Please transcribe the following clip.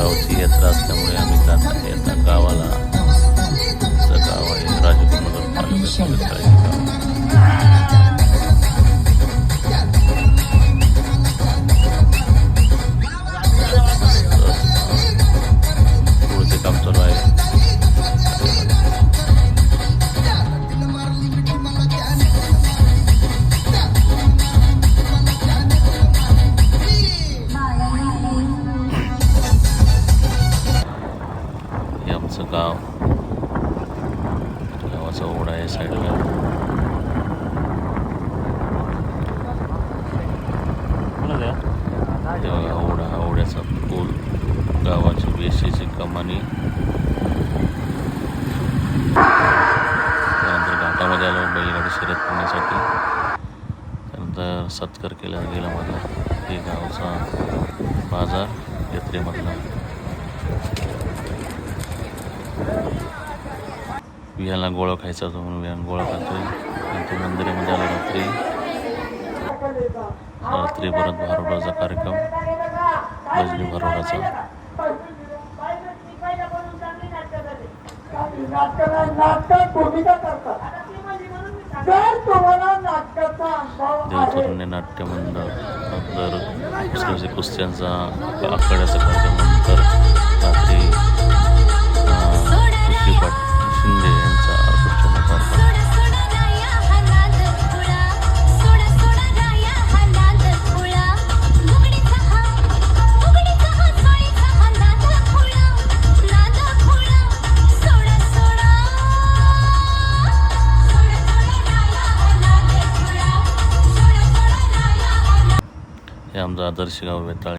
गावची यात्रा असल्यामुळे आम्ही आता गावाला गाव आहे राजगुरुनगर तालुक्यात पुढचे काम चालू आहे. हे आमचं गाव, गावाचा ओढा आहे साईडला. ओढा, ओढ्याचा पूल, गावाची वेशीची कमानी. त्यानंतर घाटामध्ये आलो बैलगाडी शर्यत करण्यासाठी. त्यानंतर सत्कार केला गेला माझा. हे गावचा बाजार यात्रेमधला. विहानला गोळा खायचा होता म्हणून विहान गोळा खातोय. नंतर मंदिरामध्ये आलो रात्री परत भारुडाचा कार्यक्रम, भजनी भारुडाचा. देवतरुण्य नाट्य मंडळ, नंतर कुस्त्यांचा आखाड्याचा कार्यक्रम. नंतर रात्री शिंदे यांचा ऑर्केस्ट्राचा कार्यक्रम. हे आमचं आदर्श गाव वेताळ.